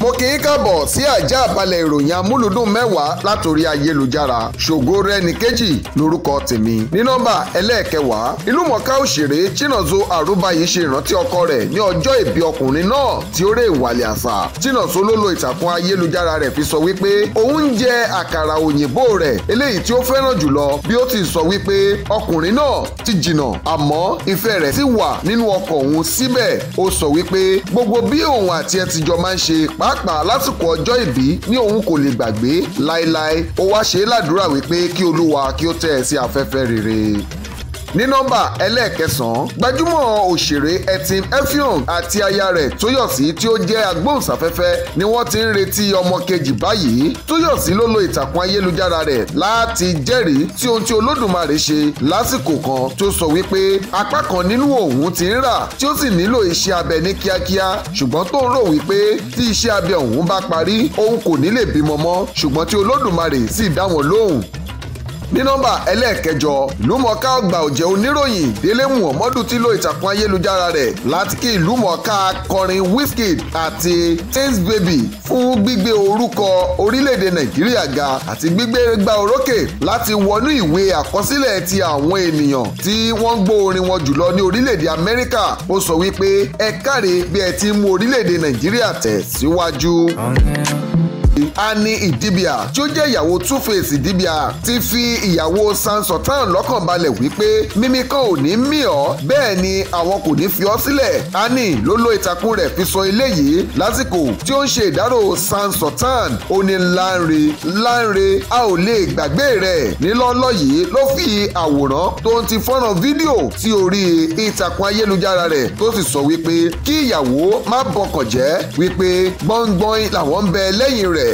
mo kì í káàbọ̀ sí àjà àbálẹ̀ ìròyìn amúlùdùn mẹ́wàá látòrí ayélujára ṣògo rẹni kejì lórúkọ tèmi. ní nọ́mbà ẹlẹ́ẹ̀kẹwàá ìlúmọ̀ọ́ká òṣèré Chinozo Arúbáyé ṣe ìrántí ọkọ rẹ̀ ní ọjọ́ ìbí ọkùnrin náà tí ó ré ìwàlẹ̀ àṣà. Chinozo ló lo ìtàkùn ayélujára rẹ̀ fi sọ wípé òun ń jẹ àkàrà òyìnbó rẹ̀ eléyìí tí ó fẹ́ràn jùlọ bí ó ti sọ wípé ọkùnrin náà ti jìnnà àmọ́ ìfẹ́ rẹ̀ sì wà nínú ọkọ̀ òun síbẹ̀. ó sọ wípé gbogbo bí òun àti ẹ ti jọ máa ń ṣe pàápàá lásìkò ọjọ́ ìbí ní òun kò lè gbàgbé láéláé. ó wá ṣe é ládùúrà wípé kí Olúwa kí ó tẹ́ ẹ sí afẹ́fẹ́ rere. ní nọ́mbà ẹlẹ́ẹ̀kẹsàn-án gbajúmọ̀ òṣèré Etim Effiong àti aya rẹ̀ Tóyọ̀sí tí ó jẹ́ agbóhùnsáfẹ́fẹ́ ni wọ́n ti ń retí ọmọ kejì báyìí. Tóyọ̀sí ló lo ìtàkùn ayélujára rẹ̀ láti jẹ́rìí tí ohun tí Olódùmarè ṣe lásìkò kan tó sọ wípé apá kan nínú òun ti ń rà tí ó sì nílò iṣẹ́ abẹ ní kíákíá ṣùgbọ́n tó ń rò wípé tí iṣẹ́ abẹ òun bá parí òun kò ní lè bímọ mọ́ ṣùgbọ́n tí Olódùmarè sì dá wọn lóhùn. ní nọ́mbà ẹlẹ́ẹ̀kẹjọ ìlúmọ̀ọ́ká ọgbà ọ̀jẹ̀ oníròyìn Délé Muhammadu ti lo ìtàkùn ayélujára rẹ̀ láti kí ìlúmọ̀ọ́ká akọrin Wizkid àti Tails Baby fún gbígbé orúkọ orílẹ̀-èdè Nàìjíríà ga àti gbígbé gbá orókè láti wọnú ìwé àkọsílẹ̀ ti àwọn ènìyàn tí wọ́n ń gbọ́ orin wọn jùlọ ní orílẹ̀-èdè Amẹ́ríkà. ó sọ wípé ẹ káre bí ẹ ti mú orílẹ̀-èdè Nàìjíríà tẹ̀ síwájú. Annie Idibia tí ó jẹ́ ìyàwó Two-Face Idibia ti fi ìyàwó Sultan lọ́kàn balẹ̀ wípé mímí kan ò ní mì ọ́ bẹ́ẹ̀ ni àwọn kò ní fi ọ́ sílẹ̀. Annie ló lo ìtàkùn rẹ̀ fi sọ eléyìí lásìkò tí ó ń ṣe ìdárò Sultan. ó ní Lanre a ò lè gbàgbé rẹ̀. nílọ́lọ́ yìí ló fi àwòrán tó ń ti fọ́nrán fídíò sí orí ìtàkùn ayélujára rẹ̀ tó sì sọ wípé kí ìyàwó má bọkàn jẹ́ wípé gbọ́ngbọ́n làwọn ń bẹ lẹ́yìn rẹ̀.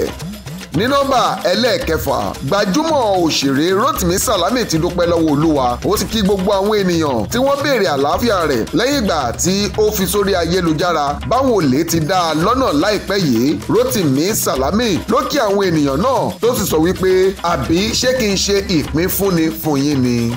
ní nọ́mbà ẹlẹ́ẹ̀kẹfà gbajúmọ̀ òṣèré Rotimi Salami ti dúpẹ́ lọ́wọ́ Olúwa. ó sì kí gbogbo àwọn ènìyàn tí wọ́n béèrè àlàáfíà rẹ̀ lẹ́yìn ìgbà tí ó fi sórí ayélujára báwọn olè ti dá a lọ́nà láìpẹ́ yìí. Rotimi Salami ló kí àwọn ènìyàn náà tó sì sọ wípé àbí ṣé kí n ṣe ìpín fúnni fún yín ni.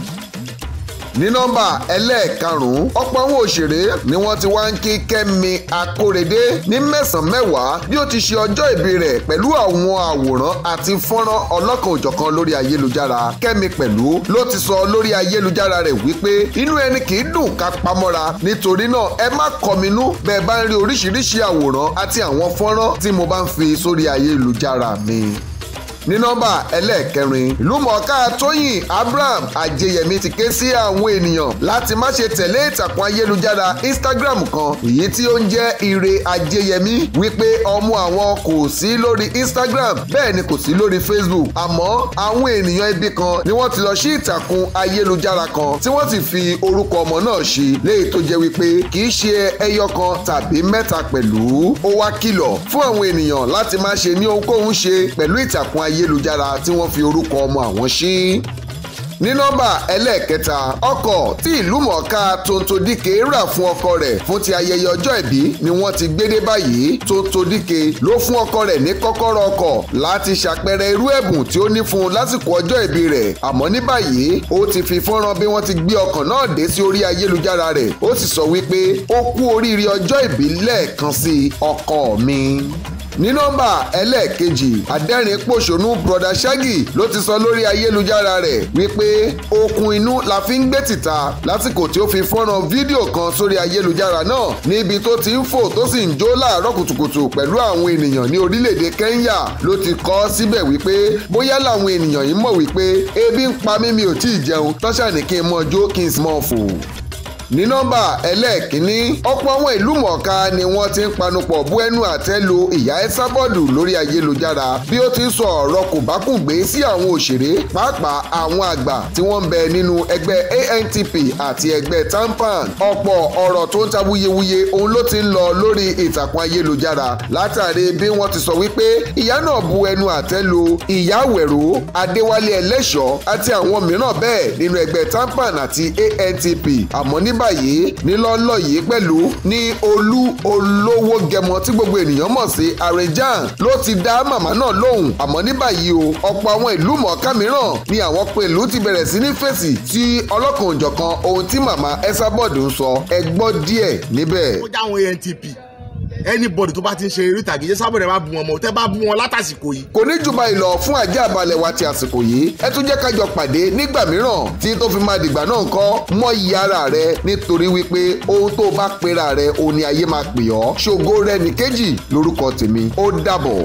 ní nọ́mbà ẹlẹ́ẹ̀karùn-ún ọ̀pọ̀ àwọn òṣèré ni wọ́n ti wá ń kí Kẹ́mi Akórèdé ní mẹ́sàn-án mẹ́wàá bí ó ti ṣe ọjọ́ ìbí rẹ̀ pẹ̀lú àwọn àwòrán àti fọ́nrán ọlọ́kan-ò-jọ̀kan lórí ayélujára. Kẹ́mi pẹ̀lú ló ti sọ lórí ayélujára rẹ̀ wípé inú ẹni kì í dùn ká pamọ́ra nítorí náà ẹ má kọminú bẹ́ẹ̀ bá ń rí oríṣiríṣi àwòrán àti àwọn fọ́nrán tí mo bá ń fi sórí ayélujára mi. ní nọ́mbà ẹlẹ́ẹ̀kẹrin ìlúmọ̀ọ́ká Tóyìn Abraham Ajẹyẹmí ti ké sí àwọn ènìyàn láti má ṣe tẹ̀lé ìtàkùn ayélujára Instagram kan èyí tí ó ń jẹ́ Ire Ajẹyẹmí wípé ọmọ àwọn kò sí lórí Instagram bẹ́ẹ̀ ni kò sí lórí Facebook àmọ́ àwọn ènìyàn ibi kan ni wọ́n ti lọ sí ìtàkùn ayélujára kan tí wọ́n sì fi orúkọ ọmọ náà ṣe léyìí tó jẹ́ wípé kì í ṣe ẹyọ kan tàbí mẹ́ta pẹ̀lú. ó wá kìlọ̀ fún àwọn ènìyàn láti má ṣe ní ohunkóhun ṣe pẹ̀lú ìtàkùn ayélujára tí wọ́n fi orúkọ ọmọ àwọn ṣí. ní nọ́mbà ẹlẹ́ẹ̀kẹta ọkọ̀ tí ìlúmọ̀ọ́ká Tonto Dike rà fún ọkọ rẹ̀ fún ti ayẹyẹ ọjọ́ ìbí ni wọ́n ti gbé dé báyìí. Tonto Dike ló fún ọkọ rẹ̀ ní kọ́kọ́rọ́ ọkọ̀ láti ṣàpẹẹrẹ irú ẹ̀bùn tí ó ní fún un lásìkò ọjọ́ ìbí rẹ̀ àmọ́ ní báyìí ó ti fi fọ́nrán bí wọ́n ti gbé ọkọ̀ náà dé sí orí ayélujára rẹ̀ ó sì sọ wípé ó kú oríire ọjọ́ ìbí lẹ́ẹ̀kan sí ọkọ mi. ní nọ́mbà ẹlẹ́ẹ̀kejì adẹ́rìn pòṣónú broda Shaggy ló ti sọ lórí ayélujára rẹ̀ wípé okùn inú la fi ń gbé tìta lásìkò tí ó fi fọ́nrán fídíò kan sórí ayélujára náà níbi tó ti ń fò tó sì ń jó láàárọ̀ kùtùkùtù pẹ̀lú àwọn ènìyàn ní orílẹ̀-èdè Kenya ló ti kọ síbẹ̀ wípé bóyá làwọn ènìyàn yìí mọ̀ wípé ebi ń pa mí mi ò tí ì jẹun tọ́ṣà ní kí n mọ jó kí n sì mọ fò. ní nọ́mbà ẹlẹ́ẹ̀kínní ọ̀pọ̀ àwọn ìlú mọ̀ọ́ká ni wọ́n ti ń panupọ̀ bú ẹnu àtẹ́ lu ìyá Ẹsábọ́ọ̀dù lórí ayélujára bí ó ti ń sọ ọ̀rọ̀ kòbákùngbé sí àwọn òṣèré pàápàá àwọn àgbà tí wọ́n ń bẹ nínú ẹgbẹ́ ANTP àti ẹgbẹ́ TAMPAN. ọ̀pọ̀ ọ̀rọ̀ tó ń ta wuyewuye òun ló ti ń lọ lórí ìtàkùn ayélujára látàrí bí wọ́n ti sọ wípé ìyá náà bu ẹnu àtẹ́ lu ìyá Àwẹ̀ró Adéwálé Ẹlẹ́ṣọ̀ àti àwọn mìíràn bẹ́ẹ̀ nínú ẹgbẹ́ TAMPAN àti ANTP àmọ́ ní báyìí nílọ́lọ́ yìí pẹ̀lú ní olú olówó gẹmọ tí gbogbo ènìyàn mọ̀ sí Arejan ló ti dá màmá náà lóhùn àmọ́ ní báyìí o ọ̀pọ̀ àwọn ìlú mọ̀ọ́ká mìíràn ni àwọn pẹ̀lú ti bẹ̀rẹ̀ sí ní fèsì tí ọlọ́kan-ò-jọ̀kan ohun tí màmá Ẹsábọ́ọ̀dù ń sọ ẹ gbọ́ díẹ̀ níbẹ̀. ó dáhùn ANTP anybody tó bá ti ń ṣe eré ìtàgé jẹ́ sábẹ̀rẹ̀ bá bu wọn mọ́ tẹ́ bá bu wọn látàsìkò yìí. kò ní jù báyìí lọ fún àjààbalẹ̀ wa ti àsìkò yìí ẹ tún jẹ́ ká jọ pàdé nígbà mìíràn tí tó fi máa dìgbà náà kọ́ mọ iye ara rẹ nítorí wípé ohun tó bá pera rẹ òun ni ayé máa pè ọ́. Ṣògo rẹ̀ ní kejì lórúkọ tèmi ó dàbọ̀.